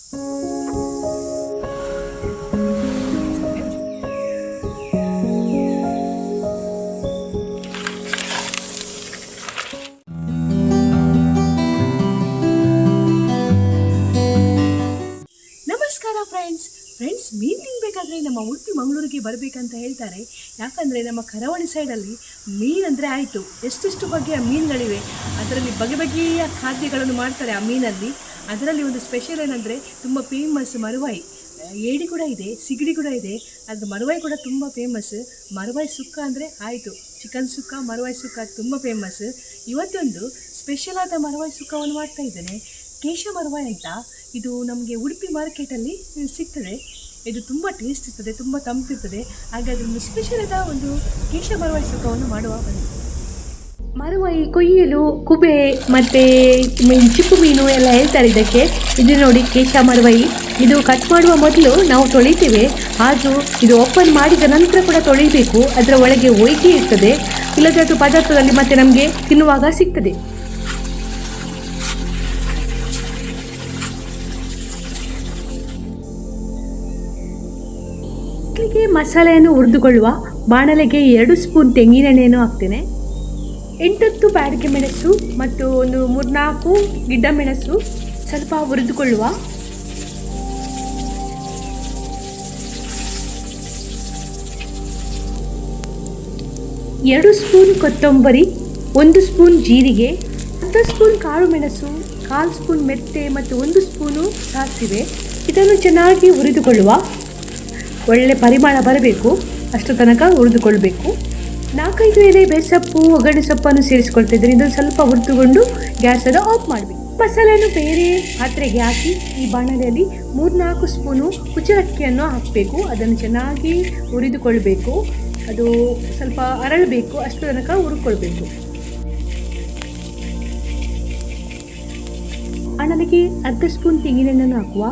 ನಮಸ್ಕಾರ ಫ್ರೆಂಡ್ಸ್ ಮೀನು ತಿನ್ನಬೇಕಾದ್ರೆ ನಮ್ಮ ಉಡುಪಿ ಮಂಗಳೂರಿಗೆ ಬರಬೇಕಂತ ಹೇಳ್ತಾರೆ. ಯಾಕಂದರೆ ನಮ್ಮ ಕರಾವಳಿ ಸೈಡಲ್ಲಿ ಮೀನಂದರೆ ಆಯಿತು, ಎಷ್ಟೆಷ್ಟು ಬಗೆಯ ಮೀನುಗಳಿವೆ. ಅದರಲ್ಲಿ ಬಗೆ ಬಗೆಯ ಖಾದ್ಯಗಳನ್ನು ಮಾಡ್ತಾರೆ ಆ ಮೀನಲ್ಲಿ. ಅದರಲ್ಲಿ ಒಂದು ಸ್ಪೆಷಲ್ ಏನಂದರೆ ತುಂಬ ಫೇಮಸ್ ಮರುವಾಯಿ. ಏಡಿ ಕೂಡ ಇದೆ, ಸಿಗಡಿ ಕೂಡ ಇದೆ. ಅದು ಮರುವಾಯಿ ಕೂಡ ತುಂಬ ಫೇಮಸ್. ಮರುವಾಯಿ ಸುಕ್ಕ ಅಂದರೆ ಆಯಿತು, ಚಿಕನ್ ಸುಕ್ಕ, ಮರುವಾಯಿ ಸುಕ್ಕ ತುಂಬ ಫೇಮಸ್. ಇವತ್ತೊಂದು ಸ್ಪೆಷಲ್ ಆದ ಮರುವಾಯಿ ಸುಕ್ಕವನ್ನು ಮಾಡ್ತಾ ಇದ್ದೇನೆ. ಕೇಶ ಮರುವಾಯಿ ಅಂತ. ಇದು ನಮಗೆ ಉಡುಪಿ ಮಾರ್ಕೆಟಲ್ಲಿ ಸಿಗ್ತದೆ. ಇದು ತುಂಬ ಟೇಸ್ಟ್ ಇರ್ತದೆ, ತುಂಬ ತಂಪಿರ್ತದೆ. ಹಾಗೆ ಅದೊಂದು ಸ್ಪೆಷಲ್ ಆದ ಒಂದು ಕೇಶ ಮರುವಾಯಿ ಸುಕ್ಕವನ್ನು ಮಾಡುವ ಬನ್ನಿ. ಮರುವಾಯಿ ಕೊಯ್ಯಲು ಕುಬೆ ಮತ್ತು ಚಿಪ್ಪು ಮೀನು ಎಲ್ಲ ಹೇಳ್ತಾರೆ ಇದಕ್ಕೆ. ಇದು ನೋಡಿ ಕೇಶ ಮರುವಾಯಿ. ಇದು ಕಟ್ ಮಾಡುವ ಮೊದಲು ನಾವು ತೊಳಿತೇವೆ. ಆದರೂ ಇದು ಓಪನ್ ಮಾಡಿದ ನಂತರ ಕೂಡ ತೊಳಿಬೇಕು. ಅದರ ಒಳಗೆ ಒಯ್ಕೆ ಇರ್ತದೆ, ಇಲ್ಲದ್ರೆ ಅದು ಪದಾರ್ಥದಲ್ಲಿ ಮತ್ತೆ ನಮಗೆ ತಿನ್ನುವಾಗ ಸಿಗ್ತದೆ. ಮಸಾಲೆಯನ್ನು ಹುರಿದುಕೊಳ್ಳುವ. ಬಾಣಲೆಗೆ 2 ಸ್ಪೂನ್ ತೆಂಗಿನೆಣ್ಣೆಯನ್ನು ಹಾಕ್ತೇನೆ. 8 ಬ್ಯಾಡಗೆ ಮೆಣಸು ಮತ್ತು ಒಂದು 3-4 ಗಿಡ್ಡ ಮೆಣಸು ಸ್ವಲ್ಪ ಹುರಿದುಕೊಳ್ಳುವ. ಎರಡು ಸ್ಪೂನ್ ಕೊತ್ತಂಬರಿ, 1 ಸ್ಪೂನ್ ಜೀರಿಗೆ, 10 ಸ್ಪೂನ್ ಕಾಳು ಮೆಣಸು, 1/4 ಸ್ಪೂನ್ ಮೆಂತೆ ಮತ್ತು 1 ಸ್ಪೂನು ಸಾಸಿವೆ. ಇದನ್ನು ಚೆನ್ನಾಗಿ ಹುರಿದುಕೊಳ್ಳುವ. ಒಳ್ಳೆ ಪರಿಮಳ ಬರಬೇಕು, ಅಷ್ಟು ತನಕ ಹುರಿದುಕೊಳ್ಬೇಕು. 4-5 ಎಲೆ ಬೇಸಪ್ಪು, ಒಗ್ಗರಣೆ ಸೊಪ್ಪನ್ನು ಸೇರಿಸ್ಕೊಳ್ತಿದ್ದೀನಿ. ಇದನ್ನು ಸ್ವಲ್ಪ ಹುರಿದುಕೊಂಡು ಗ್ಯಾಸನ್ನು ಆಫ್ ಮಾಡಬೇಕು. ಮಸಾಲೆಯನ್ನು ಬೇರೆ ಪಾತ್ರೆಗೆ ಹಾಕಿ ಈ ಬಾಣಲೆಯಲ್ಲಿ 3-4 ಸ್ಪೂನು ಕುಚ್ಚಲಕ್ಕಿಯನ್ನು ಹಾಕಬೇಕು. ಅದನ್ನು ಚೆನ್ನಾಗಿ ಹುರಿದುಕೊಳ್ಬೇಕು. ಅದು ಸ್ವಲ್ಪ ಅರಳಬೇಕು, ಅಷ್ಟು ತನಕ ಹುರ್ಕೊಳ್ಬೇಕು. ಬಾಣಲೆಗೆ 1/2 ಸ್ಪೂನ್ ತೆಂಗಿನೆಣ್ಣೆಯನ್ನು ಹಾಕುವ.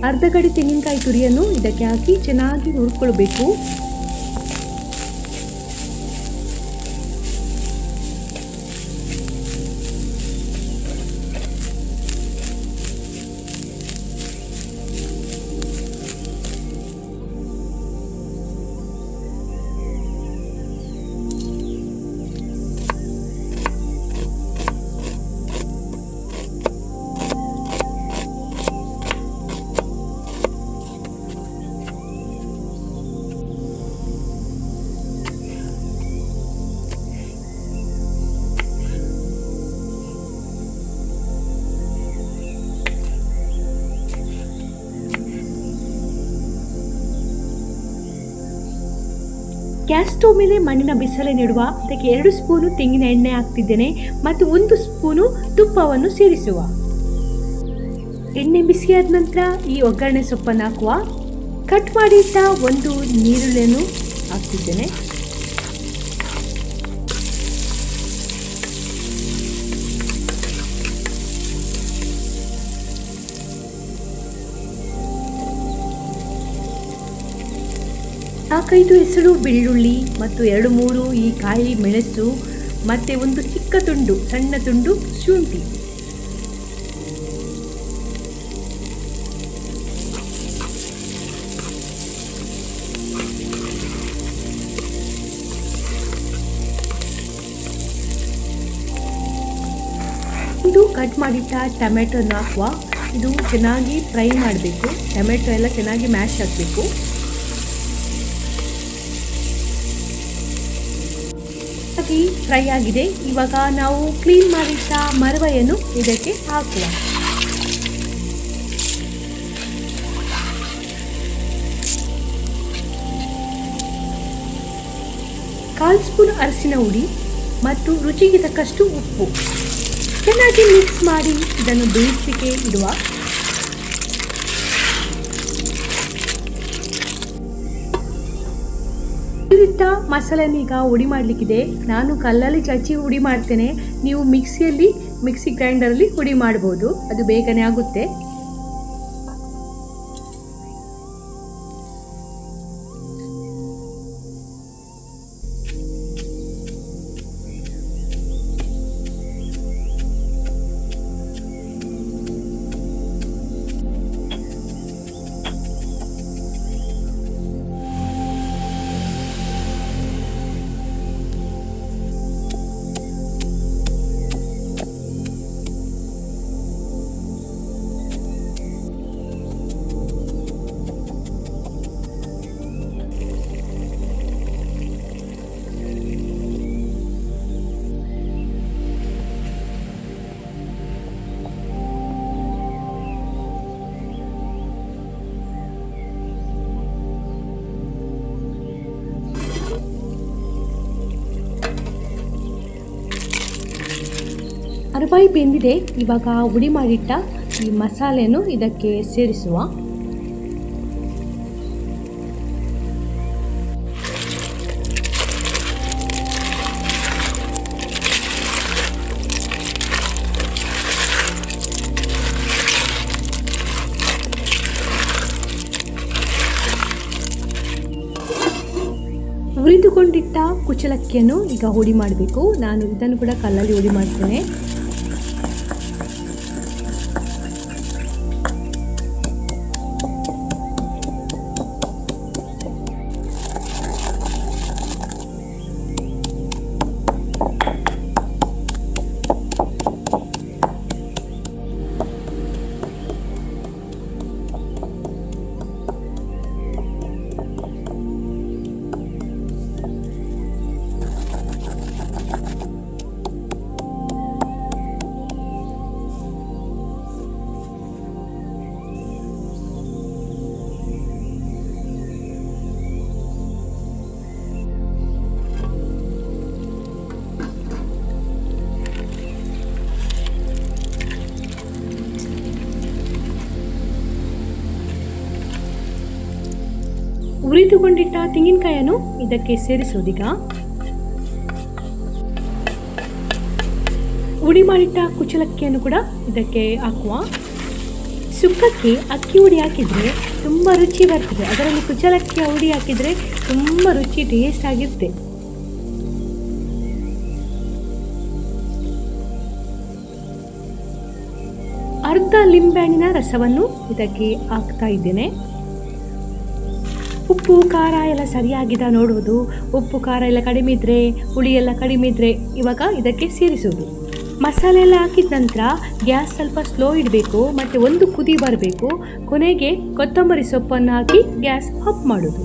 1/2 ಗಡಿ ತೆಂಗಿನಕಾಯಿ ತುರಿಯನ್ನು ಇದಕ್ಕೆ ಹಾಕಿ ಚೆನ್ನಾಗಿ ಹುರ್ಕೊಳ್ಬೇಕು. ಗ್ಯಾಸ್ ಸ್ಟವ್ ಮೇಲೆ ಮಣ್ಣಿನ ಬಿಸಿಲನ್ನಿಡುವ. ಅದಕ್ಕೆ 2 ಸ್ಪೂನು ತೆಂಗಿನ ಎಣ್ಣೆ ಹಾಕ್ತಿದ್ದೇನೆ ಮತ್ತು 1 ಸ್ಪೂನು ತುಪ್ಪವನ್ನು ಸೇರಿಸುವ. ಎಣ್ಣೆ ಬಿಸಿಯಾದ ನಂತರ ಈ ಒಗ್ಗರಣೆ ಸೊಪ್ಪನ್ನು ಹಾಕುವ. ಕಟ್ ಮಾಡಿಟ್ಟ 1 ಈರುಳ್ಳಿಯನ್ನು ಹಾಕ್ತಿದ್ದೇನೆ. ನಾಲ್ಕೈದು ಹೆಸರು ಬೆಳ್ಳುಳ್ಳಿ ಮತ್ತು 2-3 ಈ ಕಾಯಿ ಮೆಣಸು ಮತ್ತು 1 ಚಿಕ್ಕ ತುಂಡು, ಸಣ್ಣ ತುಂಡು ಶುಂಠಿ. ಇದು ಕಟ್ ಮಾಡಿಟ್ಟ ಟೊಮೆಟೊನ ಹಾಕುವ. ಇದು ಚೆನ್ನಾಗಿ ಫ್ರೈ ಮಾಡಬೇಕು. ಟೊಮೆಟೊ ಎಲ್ಲ ಚೆನ್ನಾಗಿ ಮ್ಯಾಶ್ ಆಗಬೇಕು. ಫ್ರೈ ಆಗಿದೆ. ಇವಾಗ ನಾವು ಕ್ಲೀನ್ ಮಾಡಿಟ್ಟ ಮರುವಾಯನ್ನು ಇದಕ್ಕೆ ಹಾಕುವ. ಕಾಲು ಸ್ಪೂನ್ ಅರಸಿನ ಹುಡಿ ಮತ್ತು ರುಚಿಗೆ ತಕ್ಕಷ್ಟು ಉಪ್ಪು ಚೆನ್ನಾಗಿ ಮಿಕ್ಸ್ ಮಾಡಿ ಇದನ್ನು ಬೇಯಿಸಲಿಕ್ಕೆ ಇಡುವ. ಮಸಾಲೆಯನ್ನು ಈಗ ಹುಡಿ ಮಾಡಲಿಕ್ಕಿದೆ. ನಾನು ಕಲ್ಲಲ್ಲಿ ಚಚ್ಚಿ ಹುಡಿ ಮಾಡ್ತೇನೆ. ನೀವು ಮಿಕ್ಸಿ ಗ್ರೈಂಡರಲ್ಲಿ ಹುಡಿ ಮಾಡ್ಬೋದು, ಅದು ಬೇಗನೆ ಆಗುತ್ತೆ. ಮರ್ವಾಯಿ ಬೆಂದಿದೆ. ಇವಾಗ ಹುಡಿ ಮಾಡಿಟ್ಟ ಈ ಮಸಾಲೆಯನ್ನು ಇದಕ್ಕೆ ಸೇರಿಸುವ. ಹುರಿದುಕೊಂಡಿಟ್ಟ ಕುಚ್ಚಲಕ್ಕಿಯನ್ನು ಈಗ ಹುಡಿ ಮಾಡಬೇಕು. ನಾನು ಇದನ್ನು ಕೂಡ ಕಲ್ಲಲ್ಲಿ ಹುಡಿ ಮಾಡ್ತೇನೆ. ಹುರಿದುಕೊಂಡಿಟ್ಟ ತೆಂಗಿನಕಾಯನ್ನು ಇದಕ್ಕೆ ಸೇರಿಸೋದೀಗ. ಹುಡಿ ಮಾಡಿಟ್ಟ ಕುಚ್ಚಲಕ್ಕಿಯನ್ನು ಕೂಡ ಇದಕ್ಕೆ ಹಾಕುವ. ಸುಕ್ಕಕ್ಕೆ ಅಕ್ಕಿ ಹುಡಿ ಹಾಕಿದರೆ ತುಂಬ ರುಚಿ ಬರ್ತದೆ. ಅದರಲ್ಲಿ ಕುಚ್ಚಲಕ್ಕಿಯ ಹುಡಿ ಹಾಕಿದರೆ ತುಂಬ ರುಚಿ ಟೇಸ್ಟ್ ಆಗಿರುತ್ತೆ. ಅರ್ಧ ಲಿಂಬೆಹಣ್ಣಿನ ರಸವನ್ನು ಇದಕ್ಕೆ ಹಾಕ್ತಾ ಇದ್ದೇನೆ. ಉಪ್ಪು ಖಾರ ಎಲ್ಲ ಸರಿಯಾಗಿದೆ ನೋಡುವುದು. ಉಪ್ಪು ಖಾರ ಎಲ್ಲ ಕಡಿಮೆ ಇದ್ದರೆ, ಹುಳಿ ಎಲ್ಲ ಕಡಿಮೆ ಇದ್ದರೆ ಇವಾಗ ಇದಕ್ಕೆ ಸೇರಿಸುವುದು. ಮಸಾಲೆ ಎಲ್ಲ ಹಾಕಿದ ನಂತರ ಗ್ಯಾಸ್ ಸ್ವಲ್ಪ ಸ್ಲೋ ಇಡಬೇಕು ಮತ್ತು ಒಂದು ಕುದಿ ಬರಬೇಕು. ಕೊನೆಗೆ ಕೊತ್ತಂಬರಿ ಸೊಪ್ಪನ್ನು ಹಾಕಿ ಗ್ಯಾಸ್ ಆಫ್ ಮಾಡೋದು.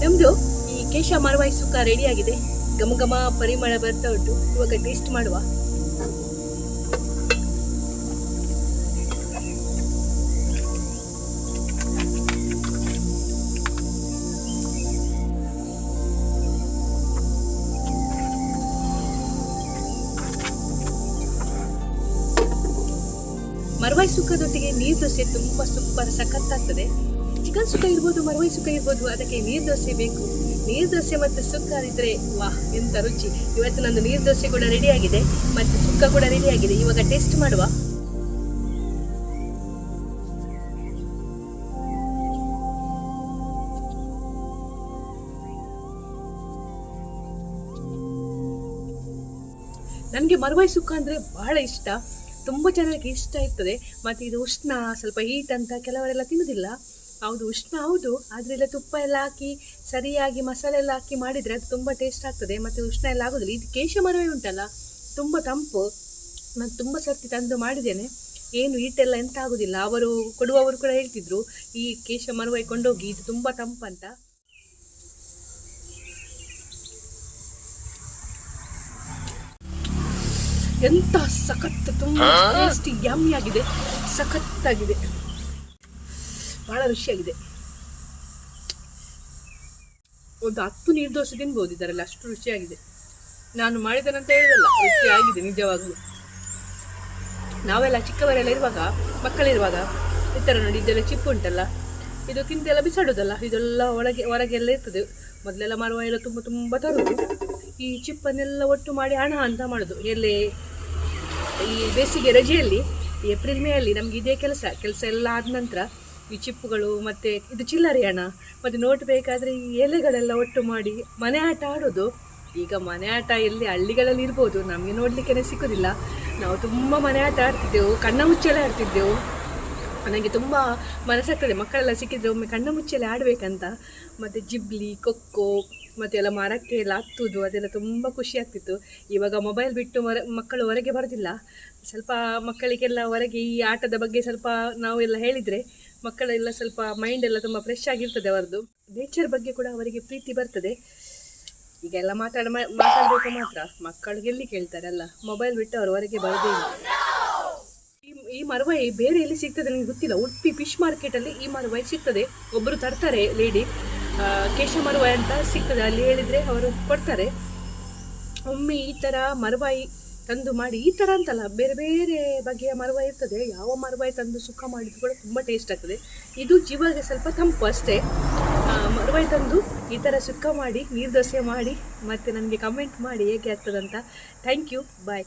ನಮ್ಮದು ಈ ಕೇಶ ಮರ್ವಾಯಿ ಸುಕ್ಕ ರೆಡಿಯಾಗಿದೆ. ಘಮ ಘಮ ಪರಿಮಳ ಬರ್ತಾ ಉಂಟು. ಇವಾಗ ಟೇಸ್ಟ್ ಮಾಡುವ. ಮರ್ವಾಯಿ ಸುಕ್ಕದೊಟ್ಟಿಗೆ ನೀರು ದೋಸೆ ತುಂಬ ಸೂಪರ್ ಸಖತ್ತಾಗ್ತದೆ. ಚಿಕನ್ ಸುಕ್ಕ ಇರ್ಬೋದು, ಮರ್ವಾಯಿ ಸುಕ್ಕ ಇರ್ಬೋದು, ಅದಕ್ಕೆ ನೀರು ದೋಸೆ ಬೇಕು. ನೀರು ದೋಸೆ ಮತ್ತು ಸುಕ್ಕ ಇದ್ರೆ ವಾಹ್ ಎಂತ ರುಚಿ. ಇವತ್ತು ನಂದು ನೀರು ದೋಸೆ ಕೂಡ ರೆಡಿ ಆಗಿದೆ ಮತ್ತು ಸುಕ್ಕ ಕೂಡ ರೆಡಿ ಆಗಿದೆ. ಇವಾಗ ಟೇಸ್ಟ್ ಮಾಡುವ. ನನಗೆ ಮರ್ವಾಯಿ ಸುಕ್ಕ ಅಂದರೆ ಬಹಳ ಇಷ್ಟ. ತುಂಬ ಜನರಿಗೆ ಇಷ್ಟ ಇರ್ತದೆ. ಮತ್ತು ಇದು ಉಷ್ಣ, ಸ್ವಲ್ಪ ಹೀಟ್ ಅಂತ ಕೆಲವರೆಲ್ಲ ತಿನ್ನೋದಿಲ್ಲ. ಹೌದು, ಉಷ್ಣ ಹೌದು. ಅದರೆಲ್ಲ ತುಪ್ಪ ಎಲ್ಲ ಹಾಕಿ ಸರಿಯಾಗಿ ಮಸಾಲೆ ಎಲ್ಲ ಹಾಕಿ ಮಾಡಿದರೆ ಅದು ತುಂಬ ಟೇಸ್ಟ್ ಆಗ್ತದೆ. ಮತ್ತು ಉಷ್ಣ ಎಲ್ಲ ಆಗೋದಿಲ್ಲ. ಇದು ಕೇಶ ಮರವೇ ಉಂಟಲ್ಲ, ತುಂಬ ತಂಪು. ನಾನು ತುಂಬ ಸರ್ತಿ ತಂದು ಮಾಡಿದ್ದೇನೆ. ಏನು ಹೀಟೆಲ್ಲ ಎಂತ ಆಗೋದಿಲ್ಲ. ಅವರು ಕೊಡುವವರು ಕೂಡ ಹೇಳ್ತಿದ್ರು, ಈ ಕೇಶ ಮರವೈ ಕೊಂಡೋಗಿ, ಇದು ತುಂಬ ತಂಪಂತ. ಎಂತ ಸಖತ್, ತುಂಬ ಟೇಸ್ಟಿ ಯಮ್ಮಿ ಆಗಿದೆ, ಸಖತ್ತಾಗಿದೆ, ಭಾಳ ರುಚಿಯಾಗಿದೆ. ಒಂದು 10 ನೀರು ದೋಸೆ ತಿನ್ಬೋದು ಇದರಲ್ಲಿ, ಅಷ್ಟು ರುಚಿಯಾಗಿದೆ. ನಾನು ಮಾಡಿದನಂತ ಹೇಳೋದಲ್ಲ, ರುಚಿಯಾಗಿದೆ ನಿಜವಾಗ್ಲೂ. ನಾವೆಲ್ಲ ಚಿಕ್ಕವರೆಲ್ಲ ಇರುವಾಗ, ಮಕ್ಕಳಿರುವಾಗ ಈ ಥರ ನೋಡಿ, ಇದೆಲ್ಲ ಚಿಪ್ಪು ಉಂಟಲ್ಲ, ಇದು ತಿಂದೆಲ್ಲ ಬಿಸಾಡೋದಲ್ಲ, ಇದೆಲ್ಲ ಹೊರಗೆಲ್ಲ ಇರ್ತದೆ. ಮೊದಲೆಲ್ಲ ಮರವ ಎಲ್ಲ ತುಂಬ ತರೋದು. ಈ ಚಿಪ್ಪನ್ನೆಲ್ಲ ಒಟ್ಟು ಮಾಡಿ ಹಣ ಅಂತ ಮಾಡೋದು. ಎಲ್ಲಿ ಈ ಬೇಸಿಗೆ ರಜೆಯಲ್ಲಿ, ಏಪ್ರಿಲ್ ಮೇಯಲ್ಲಿ ನಮ್ಗೆ ಇದೇ ಕೆಲಸ ಎಲ್ಲ ಆದ ನಂತರ ಈ ಚಿಪ್ಪುಗಳು ಮತ್ತು ಇದು ಚಿಲ್ಲರೆ ಹಣ ಮತ್ತು ನೋಟ್ ಬೇಕಾದರೆ ಈ ಎಲೆಗಳೆಲ್ಲ ಒಟ್ಟು ಮಾಡಿ ಮನೆ ಆಟ ಆಡೋದು. ಈಗ ಮನೆ ಆಟ ಎಲ್ಲಿ ಹಳ್ಳಿಗಳಲ್ಲಿ ಇರ್ಬೋದು, ನಮಗೆ ನೋಡಲಿಕ್ಕೆ ಸಿಕ್ಕೋದಿಲ್ಲ. ನಾವು ತುಂಬ ಮನೆ ಆಟ ಆಡ್ತಿದ್ದೆವು, ಕಣ್ಣ ಮುಚ್ಚಲೆ ಆಡ್ತಿದ್ದೆವು. ನನಗೆ ತುಂಬ ಮನಸ್ಸಾಗ್ತದೆ ಮಕ್ಕಳೆಲ್ಲ ಸಿಕ್ಕಿದ್ರೆ ಒಮ್ಮೆ ಕಣ್ಣ ಮುಚ್ಚಲೆ ಆಡಬೇಕಂತ. ಮತ್ತು ಜಿಬ್ಲಿ, ಖೋಖೋ ಮತ್ತು ಎಲ್ಲ ಮರಕ್ಕೆ ಎಲ್ಲ ಹತ್ತುವುದು, ಅದೆಲ್ಲ ತುಂಬ ಖುಷಿ ಆಗ್ತಿತ್ತು. ಇವಾಗ ಮೊಬೈಲ್ ಬಿಟ್ಟು ಮಕ್ಕಳು ಹೊರಗೆ ಬರೋದಿಲ್ಲ. ಸ್ವಲ್ಪ ಮಕ್ಕಳಿಗೆಲ್ಲ ಹೊರಗೆ ಈ ಆಟದ ಬಗ್ಗೆ ಸ್ವಲ್ಪ ನಾವೆಲ್ಲ ಹೇಳಿದರೆ ಮಕ್ಕಳೆಲ್ಲ ಸ್ವಲ್ಪ ಮೈಂಡ್ ಎಲ್ಲ ತುಂಬ ಫ್ರೆಶ್ ಆಗಿರ್ತದೆ. ಅವರದ್ದು ನೇಚರ್ ಬಗ್ಗೆ ಕೂಡ ಅವರಿಗೆ ಪ್ರೀತಿ ಬರ್ತದೆ. ಈಗೆಲ್ಲ ಮಾತಾಡಬೇಕು ಮಾತ್ರ, ಮಕ್ಕಳಿಗೆ ಎಲ್ಲಿ ಕೇಳ್ತಾರೆ ಅಲ್ಲ, ಮೊಬೈಲ್ ಬಿಟ್ಟು ಅವರು ಹೊರಗೆ ಬರೋದೇ ಇಲ್ಲ. ಈ ಮರವಾಯಿ ಬೇರೆ ಎಲ್ಲಿ ಸಿಗ್ತದೆ ನನಗೆ ಗೊತ್ತಿಲ್ಲ. ಉಡುಪಿ ಫಿಶ್ ಮಾರ್ಕೆಟಲ್ಲಿ ಈ ಮರವಾಯಿ ಸಿಗ್ತದೆ. ಒಬ್ಬರು ತರ್ತಾರೆ ಲೇಡಿ, ಕೇಶ ಮರವಾಯಿ ಅಂತ ಸಿಗ್ತದೆ, ಅಲ್ಲಿ ಹೇಳಿದರೆ ಅವರು ಕೊಡ್ತಾರೆ. ಒಮ್ಮೆ ಈ ಥರ ಮರವಾಯಿ ತಂದು ಮಾಡಿ, ಈ ಥರ ಅಂತಲ್ಲ, ಬೇರೆ ಬೇರೆ ಬಗೆಯ ಮರವಾಯಿ ಇರ್ತದೆ. ಯಾವ ಮರವಾಯಿ ತಂದು ಸುಕ್ಕ ಮಾಡಿದ್ದು ಕೂಡ ತುಂಬ ಟೇಸ್ಟ್ ಆಗ್ತದೆ. ಇದು ಜೀವಗೆ ಸ್ವಲ್ಪ ತಂಪು ಅಷ್ಟೇ. ಮರವಾಯಿ ತಂದು ಈ ಥರ ಸುಕ್ಕ ಮಾಡಿ, ನೀರು ದೋಸೆ ಮಾಡಿ, ಮತ್ತು ನನಗೆ ಕಮೆಂಟ್ ಮಾಡಿ ಹೇಗೆ ಆಗ್ತದಂತ. Thank you, bye.